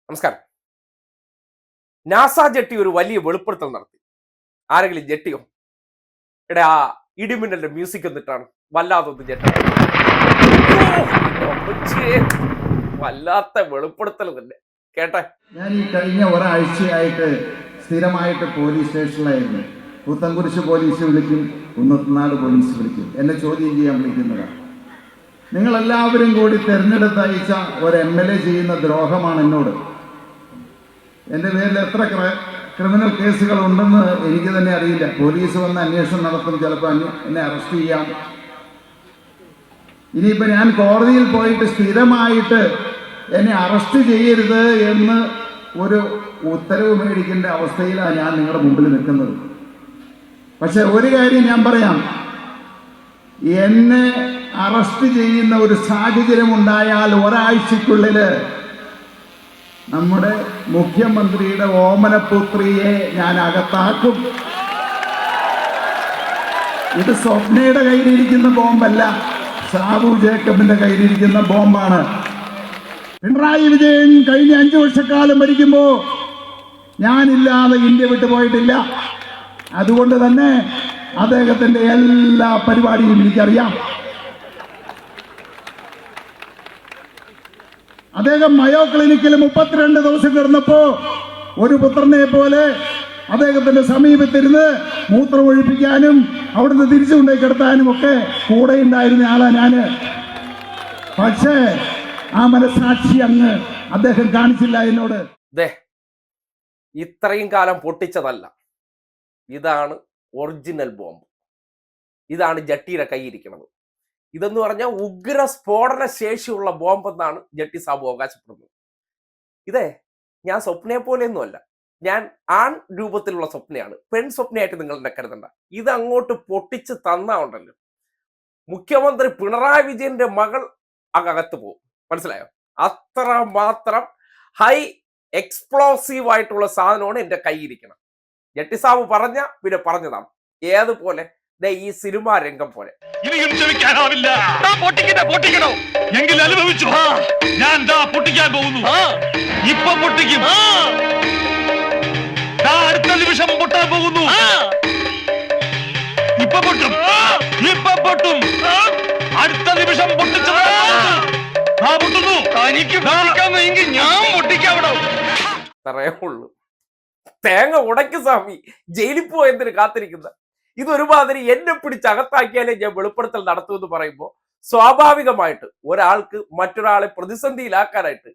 നമസ്കാരം. NASA jetty ഒരു വലിയ വെളിപ്പെടുത്തൽ നടത്തി. ആരെങ്കിലും ജെട്ടിയോ? എടാ, ആ ഇടിമിന്നലിന്റെ മ്യൂസിക് എന്നിട്ടാണ് വല്ലാതൊന്ന് ജെട്ട. വല്ലാത്ത വെളിപ്പെടുത്തൽ തന്നെ. കേട്ടെ. ഞാൻ ഈ കഴിഞ്ഞ ഒരാഴ്ചയായിട്ട് സ്ഥിരമായിട്ട് പോലീസ് സ്റ്റേഷനിലായിരുന്നു. പുത്തൻകുരിശ് പോലീസ് വിളിക്കും, കുന്നത്തനാട് പോലീസ് വിളിക്കും, എന്നെ ചോദ്യം ചെയ്യാൻ വിളിക്കുന്നതാണ്. നിങ്ങളെല്ലാവരും കൂടി തെരഞ്ഞെടുത്തയച്ച ഒരു MLA ചെയ്യുന്ന ദ്രോഹമാണ് എന്നോട്. എൻ്റെ പേരിൽ എത്ര ക്രിമിനൽ കേസുകൾ ഉണ്ടെന്ന് എനിക്ക് തന്നെ അറിയില്ല. പോലീസ് വന്ന് അന്വേഷണം നടത്തും, ചിലപ്പോൾ എന്നെ അറസ്റ്റ് ചെയ്യാം. ഇനിയിപ്പോൾ ഞാൻ കോടതിയിൽ പോയിട്ട് സ്ഥിരമായിട്ട് എന്നെ അറസ്റ്റ് ചെയ്യരുത് എന്ന് ഒരു ഉത്തരവ് മേടിക്കേണ്ട അവസ്ഥയിലാണ് ഞാൻ നിങ്ങളുടെ മുമ്പിൽ നിൽക്കുന്നത്. പക്ഷെ ഒരു കാര്യം ഞാൻ പറയാം, എന്നെ അറസ്റ്റ് ചെയ്യുന്ന ഒരു സാഹചര്യം ഉണ്ടായാൽ ഒരാഴ്ചക്കുള്ളിൽ നമ്മുടെ മുഖ്യമന്ത്രിയുടെ ഓമനപുത്രിയെ ഞാൻ അകത്താക്കും. ഇത് സ്വപ്നയുടെ കയ്യിലിരിക്കുന്ന ബോംബല്ല, സാബു ജേക്കബിന്റെ കയ്യിലിരിക്കുന്ന ബോംബാണ്. പിണറായി വിജയൻ കഴിഞ്ഞ 5 വർഷക്കാലം ഭരിക്കുമ്പോ ഞാനില്ലാതെ ഇന്ത്യ വിട്ടു പോയിട്ടില്ല. അതുകൊണ്ട് തന്നെ അദ്ദേഹത്തിന്റെ എല്ലാ പരിപാടിയും എനിക്കറിയാം. അദ്ദേഹം മയോ ക്ലിനിക്കിൽ 32 ദിവസം കിടന്നപ്പോ ഒരു പുത്രനെ പോലെ അദ്ദേഹത്തിന്റെ സമീപത്തിരുന്ന് മൂത്രമൊഴിപ്പിക്കാനും അവിടുന്ന് തിരിച്ചു കൊണ്ടേ കിടത്താനും ഒക്കെ കൂടെ ഉണ്ടായിരുന്ന ആളാ ഞാന്. പക്ഷേ ആ മനസാക്ഷി അങ്ങ് അദ്ദേഹം കാണിച്ചില്ല എന്നോട്. ഇത്രയും കാലം പൊട്ടിച്ചതല്ല, ഇതാണ് ഒറിജിനൽ ബോംബ്. ഇതാണ് ജട്ടിയുടെ കൈയിരിക്കുന്നത്. ഇതെന്ന് പറഞ്ഞാൽ ഉഗ്ര സ്ഫോടന ശേഷിയുള്ള ബോംബ് എന്നാണ് ജട്ടി സാബു അവകാശപ്പെടുന്നത്. ഇതേ ഞാൻ സ്വപ്നയെ പോലെയൊന്നുമല്ല, ഞാൻ ആൺ രൂപത്തിലുള്ള സ്വപ്നയാണ്, പെൺ സ്വപ്നയായിട്ട് നിങ്ങൾ എന്നെ കരുതണ്ട. ഇത് അങ്ങോട്ട് പൊട്ടിച്ച് തന്നാ ഉണ്ടല്ലോ, മുഖ്യമന്ത്രി പിണറായി വിജയന്റെ മകൾ അകത്ത് പോകും. മനസ്സിലായോ? അത്ര മാത്രം ഹൈ എക്സ്പ്ലോസീവ് ആയിട്ടുള്ള സാധനമാണ് എന്റെ കൈയിരിക്കണം. ജട്ടി സാബു പറഞ്ഞ പിന്നെ പറഞ്ഞതാണ്. ഏതുപോലെ ഈ സിനിമാ രംഗം പോലെ. ഇനിയും ക്ഷമിക്കാനാവില്ല. പൊട്ടിക്കണോ എങ്കിൽ അനുഭവിച്ചു. ഞാൻ പൊട്ടിക്കാൻ പോകുന്നു. ഇപ്പൊ പൊട്ടിക്കും. അടുത്ത നിമിഷം പൊട്ടാൻ പോകുന്നു. ഇപ്പൊ പൊട്ടും. അടുത്ത നിമിഷം പൊട്ടിച്ചു. പൊട്ടുന്നു. തനിക്ക് ഞാൻ പൊട്ടിക്കാവിടോ. അത്രേ ഉള്ളൂ. തേങ്ങ ഉടയ്ക്ക് സ്വാമി, ജയിലിൽ പോയതിന് കാത്തിരിക്കുന്ന ഇതൊരുമാതിരി എന്നെ പിടിച്ച് അകത്താക്കിയാലേ ഞാൻ വെളിപ്പെടുത്തൽ നടത്തുമെന്ന് പറയുമ്പോൾ സ്വാഭാവികമായിട്ട് ഒരാൾക്ക് മറ്റൊരാളെ പ്രതിസന്ധിയിലാക്കാനായിട്ട്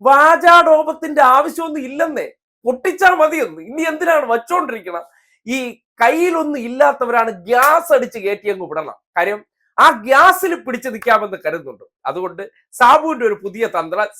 വാചാടോപത്തിന്റെ ആവശ്യമൊന്നും ഇല്ലെന്നേ. പൊട്ടിച്ചാൽ മതിയെന്ന്. ഇനി എന്തിനാണ് വച്ചോണ്ടിരിക്കണം? ഈ കയ്യിലൊന്നും ഇല്ലാത്തവരാണ് ഗ്യാസ് അടിച്ച് കയറ്റി അങ്ങ് വിടണം. കാര്യം ആ ഗ്യാസിൽ പിടിച്ചു നിൽക്കാമെന്ന് കരുതുന്നുണ്ട്. അതുകൊണ്ട് സാബുവിന്റെ ഒരു പുതിയ തന്ത്രം,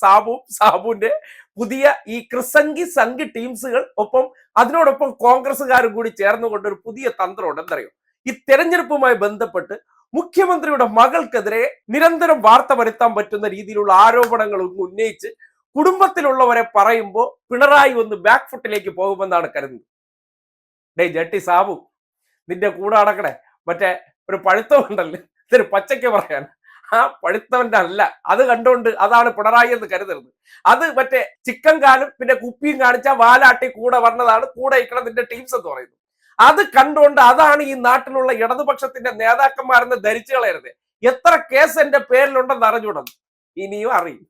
സാബുവിന്റെ പുതിയ ഈ ക്രിസംഗി സംഘി ടീംസുകൾ, ഒപ്പം അതിനോടൊപ്പം കോൺഗ്രസ്സുകാരും കൂടി ചേർന്നുകൊണ്ട് ഒരു പുതിയ തന്ത്രമുണ്ട്. എന്തറിയോ? ഈ തെരഞ്ഞെടുപ്പുമായി ബന്ധപ്പെട്ട് മുഖ്യമന്ത്രിയുടെ മകൾക്കെതിരെ നിരന്തരം വാർത്ത വരുത്താൻ പറ്റുന്ന രീതിയിലുള്ള ആരോപണങ്ങൾ ഉന്നയിച്ച് കുടുംബത്തിലുള്ളവരെ പറയുമ്പോൾ പിണറായി ഒന്ന് ബാക്ക് ഫുട്ടിലേക്ക് പോകുമെന്നാണ് കരുതുന്നത്. ജട്ടി സാബു, നിന്റെ കൂടെ അടക്കണേ മറ്റേ ഒരു പഴുത്തമുണ്ടല്ലോ, ഇതൊരു പച്ചയ്ക്ക് പറയാൻ, ആ പഴുത്തവന്റെ അല്ല. അത് കണ്ടുകൊണ്ട് അതാണ് പിണറായി എന്ന് കരുതരുത്. അത് മറ്റേ ചിക്കൻ കാലും പിന്നെ കുപ്പിയും കാണിച്ച വാലാട്ടി കൂടെ വന്നതാണ് കൂടെ ഇക്കണം നിന്റെ ടീംസ് എന്ന് പറയുന്നത്. അത് കണ്ടുകൊണ്ട് അതാണ് ഈ നാട്ടിലുള്ള ഇടതുപക്ഷത്തിന്റെ നേതാക്കന്മാരെന്ന് ധരിച്ചു കളയരുത്. എത്ര കേസ് എന്റെ പേരിലുണ്ടെന്ന് അറിഞ്ഞുകൂടണം. ഇനിയും അറിയും,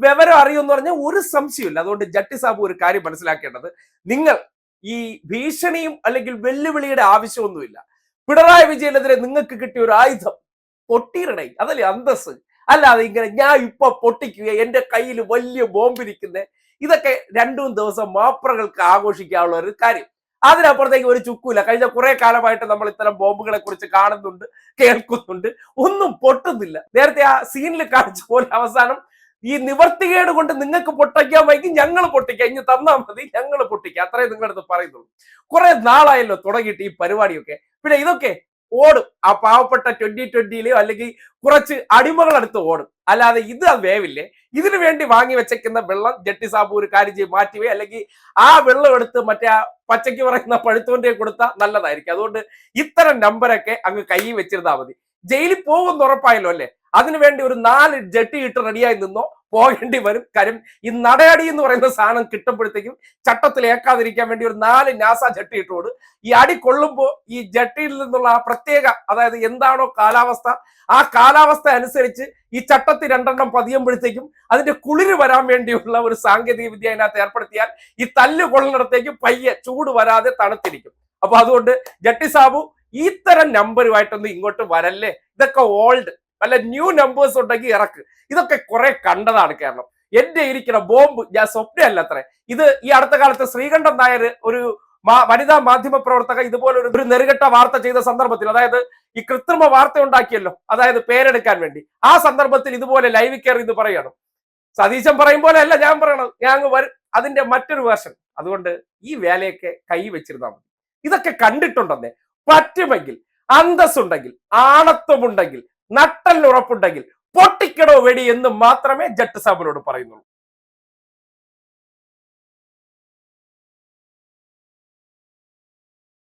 വിവരം അറിയുമെന്ന് പറഞ്ഞാൽ ഒരു സംശയമില്ല. അതുകൊണ്ട് ജട്ടി സാബു ഒരു കാര്യം മനസ്സിലാക്കേണ്ടത്, നിങ്ങൾ ഈ ഭീഷണിയും അല്ലെങ്കിൽ വെല്ലുവിളിയുടെ ആവശ്യമൊന്നുമില്ല. പിണറായി വിജയനെതിരെ നിങ്ങൾക്ക് കിട്ടിയ ഒരു ആയുധം പൊട്ടിയിടണേ, അതല്ലേ അന്തസ്. അല്ലാതെ ഇങ്ങനെ ഞാൻ ഇപ്പൊ പൊട്ടിക്കുക, എന്റെ കയ്യിൽ വലിയ ബോംബിരിക്കുന്നേ, ഇതൊക്കെ 2 ദിവസം മാപ്രകൾക്ക് ആഘോഷിക്കാനുള്ള ഒരു കാര്യം. അതിനപ്പുറത്തേക്ക് ഒരു ചുക്കൂല. കഴിഞ്ഞ കുറെ കാലമായിട്ട് നമ്മൾ ഇത്തരം ബോംബുകളെ കുറിച്ച് കാണുന്നുണ്ട്, കേൾക്കുന്നുണ്ട്, ഒന്നും പൊട്ടുന്നില്ല. നേരത്തെ ആ സീനിൽ കാണിച്ച പോലെ അവസാനം ഈ നിവർത്തികേട് കൊണ്ട് നിങ്ങൾക്ക് പൊട്ടിക്കാൻ വൈകി ഞങ്ങൾ പൊട്ടിക്കാം, ഇനി തന്നാൽ മതി, ഞങ്ങൾ പൊട്ടിക്കാം, അത്രയും നിങ്ങളടുത്ത് പറയുന്നുള്ളൂ. കുറെ നാളായല്ലോ തുടങ്ങിയിട്ട് ഈ പരിപാടിയൊക്കെ. പിന്നെ ഇതൊക്കെ ഓടും, ആ പാവപ്പെട്ട 2020-ലെയോ അല്ലെങ്കിൽ കുറച്ച് അടിമകളടുത്ത് ഓടും. അല്ലാതെ ഇത് വേവില്ലേ. ഇതിനു വേണ്ടി വാങ്ങി വെച്ചേക്കുന്ന വെള്ളം ജട്ടി സാബു ഒരു കാര്യം ചെയ്ത് മാറ്റുവേ, അല്ലെങ്കിൽ ആ വെള്ളം എടുത്ത് മറ്റേ ആ പച്ചയ്ക്ക് പറയുന്ന പഴുത്തോന്റെ കൊടുത്താൽ നല്ലതായിരിക്കും. അതുകൊണ്ട് ഇത്തരം നമ്പരൊക്കെ അങ്ങ് കൈ വെച്ചിരുന്നാൽ മതി. ജയിലിൽ പോകുമെന്ന് ഉറപ്പായല്ലോ അല്ലെ? അതിനുവേണ്ടി ഒരു 4 ജട്ടി ഇട്ട് റെഡിയായി നിന്നോ, പോകേണ്ടി വരും. കാര്യം ഈ നടയടി എന്ന് പറയുന്ന സാധനം കിട്ടുമ്പോഴത്തേക്കും ചട്ടത്തിൽ ഏക്കാതിരിക്കാൻ വേണ്ടി ഒരു 4 നാസ ജട്ടി ഇട്ടോട് ഈ അടി കൊള്ളുമ്പോൾ ഈ ജട്ടിയിൽ നിന്നുള്ള ആ പ്രത്യേക, അതായത് എന്താണോ കാലാവസ്ഥ, ആ കാലാവസ്ഥ അനുസരിച്ച് ഈ ചട്ടത്തിൽ 2 പതിയുമ്പോഴത്തേക്കും അതിന്റെ കുളിര് വരാൻ വേണ്ടിയുള്ള ഒരു സാങ്കേതിക വിദ്യ അതിനകത്ത് ഏർപ്പെടുത്തിയാൽ ഈ തല്ല് കൊള്ളുന്നിടത്തേക്ക് പയ്യെ ചൂട് വരാതെ തണുത്തിരിക്കും. അപ്പൊ അതുകൊണ്ട് ജട്ടി സാബു ഇത്തരം നമ്പറുമായിട്ടൊന്നും ഇങ്ങോട്ട് വരല്ലേ. ഇതൊക്കെ ഓൾഡ്, വല്ല ന്യൂ നമ്പേഴ്സ് ഉണ്ടെങ്കിൽ ഇറക്ക്. ഇതൊക്കെ കുറെ കണ്ടതാണ് കേരളം. എന്റെ ഇരിക്കുന്ന ബോംബ് ഞാൻ സ്വപ്നമല്ല അത്രേ. ഇത് ഈ അടുത്ത കാലത്ത് ശ്രീകണ്ഠൻ നായർ, ഒരു വനിതാ മാധ്യമ പ്രവർത്തക, ഇതുപോലെ ഒരു നെറുകെട്ട വാർത്ത ചെയ്ത സന്ദർഭത്തിൽ, അതായത് ഈ കൃത്രിമ വാർത്ത ഉണ്ടാക്കിയല്ലോ, അതായത് പേരെടുക്കാൻ വേണ്ടി, ആ സന്ദർഭത്തിൽ ഇതുപോലെ ലൈവ് കയറി ഇത് പറയണം. സതീശൻ പറയും പോലെ അല്ല ഞാൻ പറയണത്, ഞാൻ അങ്ങ് വരും അതിന്റെ മറ്റൊരു വേർഷൻ. അതുകൊണ്ട് ഈ വേലയൊക്കെ കൈ വെച്ചിരുന്നാൽ മതി. ഇതൊക്കെ കണ്ടിട്ടുണ്ടെന്നേ. പറ്റുമെങ്കിൽ, അന്തസ്സുണ്ടെങ്കിൽ, ആണത്വമുണ്ടെങ്കിൽ, നട്ടലിന് ഉറപ്പുണ്ടെങ്കിൽ പൊട്ടിക്കടോ വെടി എന്ന് മാത്രമേ ജട്ട് സാബിനോട് പറയുന്നുള്ളൂ.